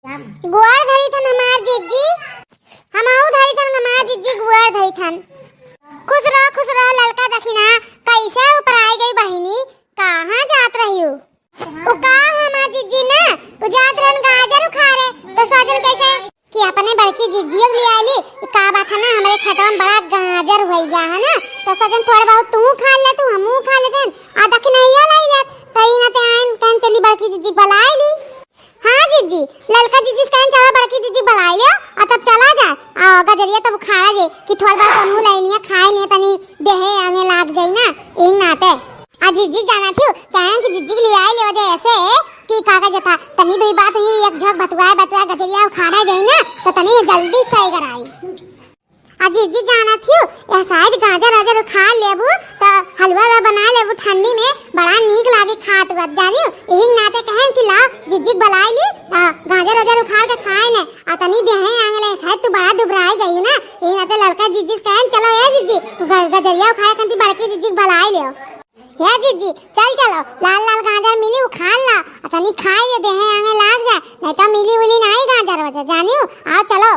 गुआर धरी थन हमार जीजी, हमहू धरी थन हमार जीजी गुआर धरी थन। खुश रहो ललका दखिना कैसे ऊपर आई गई बहिनी, कहाँ जात रही हो? ओ का हमार जीजी ना उ जात रहन गाजर उखाड़े, तो सोचन कैसे कि अपने बड़की जीजी ले आली, का बात है ना हमारे खेतों में बड़ा गाजर हो गया है ना, तो सोचन थोड़ा बहुत तू खा ले तू हमहू खा लेते आ दखिनैया लाई ले तई ना ते आइन कन चली बड़की जीजी बुलाई ली। हाँ जीजी, ललका जीजी कहन चला बड़की जीजी बुलाई लियो और तब चला जा आ गजरिया तब खाड़ा जे कि थोड़ा बहुत तनु लाइनिया खाए ले तनी देहे आने लाग जाई ना एही नाते आ जीजी जाना थी कहन कि जीजी ले आई ले वजह ऐसे कि काका जता तनी दुई बात ही एक झक बतवाए गजरिया खाड़ा जाई ना तो तनी जल्दी सही कराई आ जीजी जाना थी या शायद गाजर अगर खा लेबू तो हलवा बना लेबू ठंडी में बड़ा नीक लागे खात वत जानी यही नाते कहन कि ला जीजी बुलाई ली गाजर उखाड़ के खाए ले आ तनी देहे आंगले शायद तू बड़ा दुबराई गई ना यही नाते लड़का जीजी कहन चलो ए जीजी गजरिया उखाड़ कंती बड़की जीजी बुलाई ले हे जीजी चलो लाल लाल गाजर मिली उखाड़ ला तनी खाए ले देहे आंगे लाग जाए नहीं तो मिली उली नहीं गाजर वजह जानियो आओ चलो।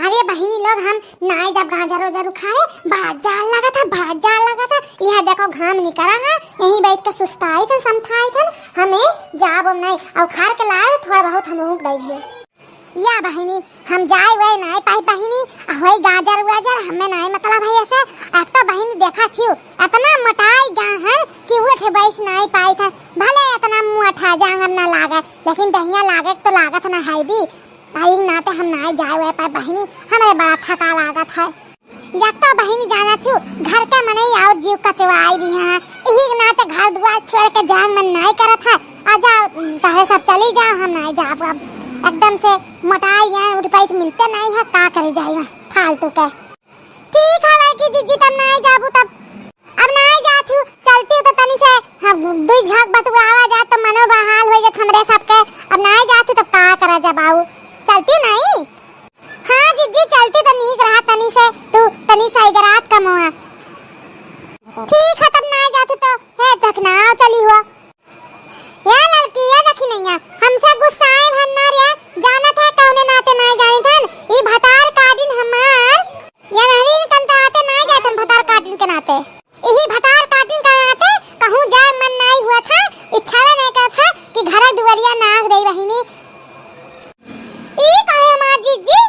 अरे बहिनी लोग हम नाई जब गाजर उखाड़े बड़ा जाल लगा था यह देखो घाम निकला है यहीं बैठ के सुस्ताई थे समथाई थे हमें जाब नहीं और खार के लाए थोड़ा बहुत हम लोग दे दिए या बहिनी हम जाए वे नाई पाई बहिनी होई गाजर हमें नाई मतलब है ऐसे अब तो बहिनी देखा थी इतना मोटाई गा है कि वो थे बैस नाई पाई था भले इतना मुंह ठा जांगर ना लागे लेकिन दहिया लागे तो लागत ना है भी आई नाते हम नाई जाए हुए पाए बहिनी हमें बड़ा थका लागत है या तो बहिनी जाना थी घर के मने और जीव कचवाई दी है यही नाते घर दुआर छोड़ के जान मन नाई करत है आ जाओ कहे सब चली जाओ हम नाई जाब अब एकदम से मोटाई गए उठ पाई मिलते नहीं है का करे जाए फालतू के ठीक है कि जीजी तब नाई जाबू तब अब नाई जाथू चलती तो तनी से दुई झक बतुआवा जा तो मनो बहाल हो जात हमरे सबके अब नाई जाथू तब का करा जा बाऊ चलती नहीं। हाँ जीजी चलती तो नीक रहा तनी से तू तनी साइगरात कम हुआ ठीक है तब ना जातू तो है देखना चली हुआ या लड़की ये देखी नहीं हमसे गुस्साए भन्ना रे जाना था कौने नाते ना जाने थन ई भतार काटिन हमार या नहीं तन आते ना जातन भतार काटिन के नाते यही भतार काटिन के नाते कहूं जाए मन नहीं हुआ था इच्छा नहीं कर था कि घर दुवरिया नाग दई बहिनी ई कहे हमार जीजी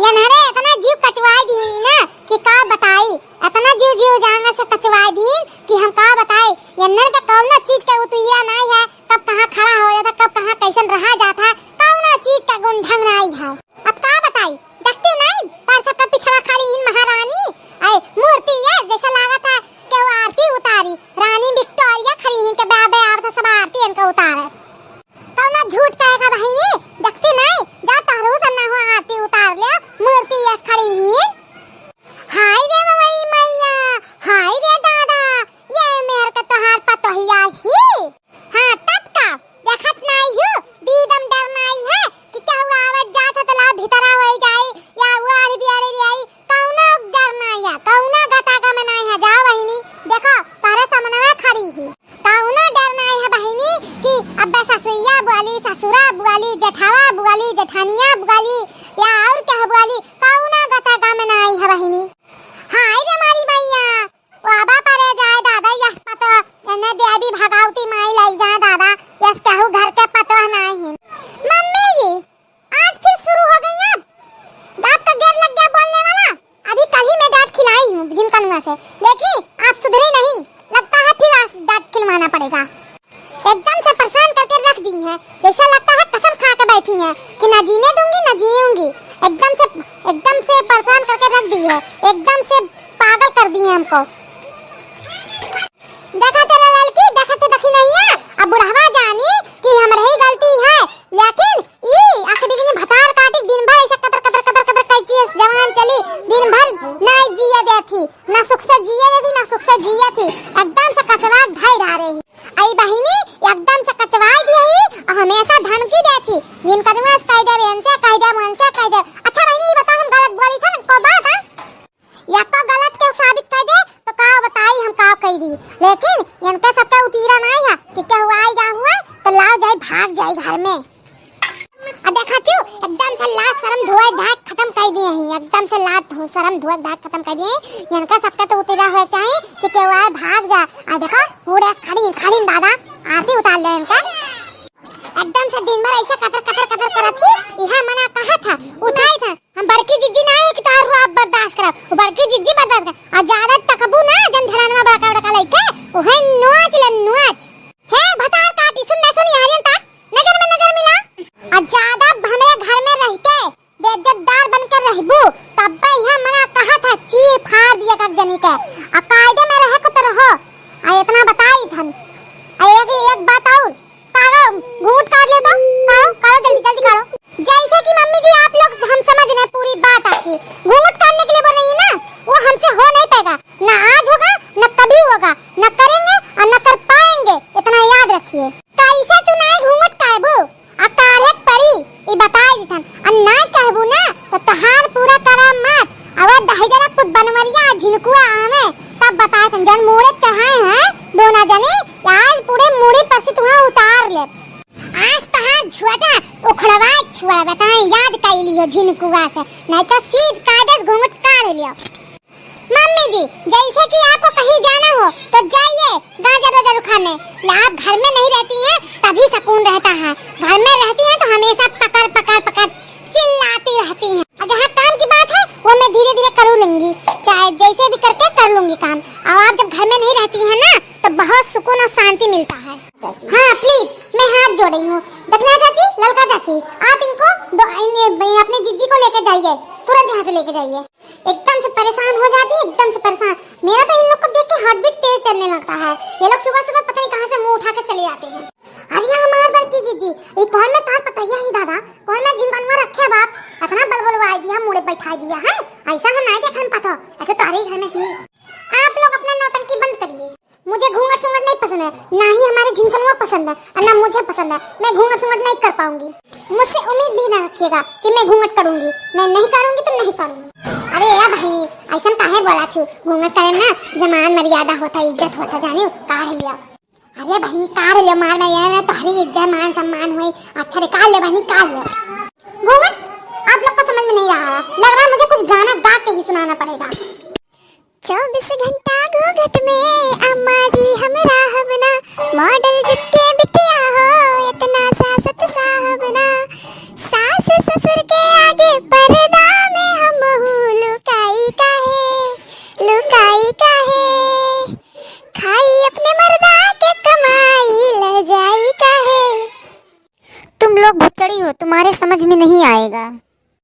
या नरे इतना जीव कचवाई दी ना कि का बताई इतना जीव जांगा से कचवाई दी कि हम का बताई यन्नर के कौन चीज के उतुइया नहीं है कब कहां खड़ा हो जाता कब कहां कैसन रहा जाता कौन चीज का गुण ढंग नहीं है अब का बताई देखते नहीं पर सबका पिछड़ा खड़ी इन महारानी ऐ मूर्ति है जैसा लगा था कि वो आरती उतारी रानी विक्टोरिया खड़ी इन के बाबे आरती सब आरती इनका उतारे कौन झूठ कहेगा बहिनी देखते नहीं जा तारू सन्ना हुआ आरती उतार ले मूर्ति यस खड़ी ही हाय रे मई मैया हाय रे दादा ये मेहर का तोहार पतोहिया ही हां तब का देखत नहीं हूं दीदम डर नहीं है कि क्या हुआ आवाज जात तो ला भीतर आ जाए या वो आड़ी बियाड़ी ले आई कौना डर नहीं है कौना गता का में नहीं है जा बहिनी देखो तारे सामने में खड़ी ही कौना डर नहीं है बहिनी कि अब्बा ससुइया बुआली ससुरा बुआली जेठावा बुआली जेठानिया बुआली या और क्या बुआली कौना गता का में नहीं है बहिनी हाय रे मारी मैया वाबा परे जाए दादा यस पतो ने देवी भगावती माई लाई जा दादा यस कहू घर के पतो नहीं मम्मी जी आज फिर शुरू हो गई अब दांत का गेर लग गया बोलने वाला अभी कल ही मैं डांट खिलाई हूं जिनकनुआ से लेकिन आप सुधरे नहीं लगता है फिर आज डांट खिलवाना पड़ेगा एकदम से परेशान करके रख दी है जैसा लगता है कसम खा के बैठी है कि ना जीने दूंगी ना जीऊंगी एकदम से परेशान करके रख दी है एकदम से पागल कर दी है हमको देखा तेरा लड़की देखा तो देखी नहीं है अब बुढ़ावा जानी कि हमारी ही गलती है लेकिन ये आखिर की भतार काटी दिन भर ऐसे कतर कैची जवान चली दिन भर नहीं जिए देती ना सुख से जिए देती ना सुख से जिए थी एकदम से कचवा ढाई रहा रही आई बहिनी एकदम से कचवाई दी ही हमेशा धमकी देती जिनका दिमाग कह दे इनसे कह दे उनसे कह दे अच्छा बहिनी बता हम गलत बोली था ना को बात है या तो गलत के साबित कर दे तो का बताई हम का कह दी लेकिन इनका सबका उतीरा नहीं है कि क्या हुआ तो लाओ जाए भाग जाए घर में से लाज शर्म धोए धाक खत्म कर दिए हैं, एकदम से लाज शर्म धोए धाक खत्म कर दिए हैं। इनका सबका तो उतरा हुआ चाहिए कि केहू आए भाग जा। आ देखो पूरे खड़ी खड़ी दादा आरती उतार ले इनका, एकदम से दिन भर ऐसे कतर कतर कतर करत थी। यह मना कहा था उठाई था, हम बड़की जिज्जी ना है कि तार आप बर्दाश्त करब, वो बड़की जिज्जी बर्दाश्त कर। और ज्यादा तकबू ना जन धड़ाना बड़का बड़का लइका ओहे नुआच ले नुआच है भतार काटी सुन ना सुन यारियन ता नजर में नजर मिला। और ज्यादा हमरे घर में रह के बेइज्जतदार बनकर रहबू तब यह मना कहा था चीर फाड़ दिया कब जनी के। आ कायदे में रह को तो रहो। आ इतना बताई थन। आ एक बात और घूंघट काट ले तो काढ़ो जल्दी जल्दी काढ़ो। जैसे कि मम्मी जी आप लोग हम समझ रहे हैं पूरी बात आपकी, घूंघट काटने के लिए बोल रही है ना, वो हमसे हो नहीं पाएगा, ना आज होगा ना कभी होगा, ना करेंगे और ना कर पाएंगे, इतना याद रखिए। कैसे तू नहीं घूंघट काढ़बू आ काढ़े पड़ी ई बताई दिथन और नहीं कहबू ना तो तहार पूरा करम मत अब दही जरा पुत बनवरिया झिनकुआ आवे तब बताए थन जन मोड़े चढ़ाए हैं दोना जनी आज पूरे मुड़ी पर से तुम्हें उतार ले। आज तहां झुआटा उखड़वा छुआ बताए याद कर लियो झिनकुआ से, नहीं तो सीध कागज घूंघट काढ़ लियो। मम्मी जी जैसे कि आपको कहीं जाना हो तो जाइए गाजर वाजर खाने, आप घर में नहीं रहती हैं तभी सुकून रहता है, घर में रहती हैं तो हमेशा पकड़ पकड़ पकड़ चिल्लाती रहती हैं। और जहाँ काम की बात है वो मैं धीरे धीरे कर लूंगी, चाहे जैसे भी करके कर लूंगी काम। और आप जब घर में नहीं रहती हैं ना तो बहुत सुकून और शांति मिलता है। हाँ प्लीज मैं हाथ जोड़ रही हूँ, दखना चाची ललका चाची आप इनको अपने जिज्जी को लेकर जाइए, तुरंत यहाँ से लेके जाइए। एकदम से परेशान हो जाती है, एकदम से परेशान। मेरा तो इन लोग को देख के हार्ट बीट तेज चलने लगता है। ये लोग सुबह सुबह पता नहीं कहाँ से मुंह उठा कर चले जाते हैं। अरे हमार बड़की जिज्जी ये कौन में तार पतैया ही दादा कौन में झिनकनवा रखे बाप इतना बलबलवाई दिया मुड़े बैठा दिया है, ऐसा हम नहीं देखन पातो ऐसे तारे घर में ही। आप लोग अपना नौटंकी बंद करिए, मुझे घूंघट सूंघट नहीं पसंद है, ना ही हमारे झिनकनवा पसंद है और ना मुझे पसंद है। मैं घूंघट सूंघट नहीं कर पाऊंगी, मुझसे उम्मीद भी ना रखिएगा कि मैं घूंघट करूंगी। मैं नहीं करूंगी तो नहीं करूंगी। अरे यार बहनी ऐसा काहे बोला थी, घूंघट करे ना जमान मर्यादा होता इज्जत होता जाने काढ़ लिया। अरे बहनी काढ़ लिया मार में यार तुम्हारी इज्जत मान सम्मान हुई, अच्छा निकाल ले बहनी काढ़ लिया। घूंघट आप लोग को समझ में नहीं रहा, लग रहा है मुझे कुछ गाना गा के ही सुनाना पड़ेगा। 24 घंटा घूंघट में अम्मा जी हमरा हबना मॉडल जिसके बिटिया हो इतना सासत साहबना, सास ससुर के आगे पर्दा में हम लुकाई काहे खाई अपने मर्दा के कमाई ले जाई काहे। तुम लोग भुचड़ी हो, तुम्हारे समझ में नहीं आएगा।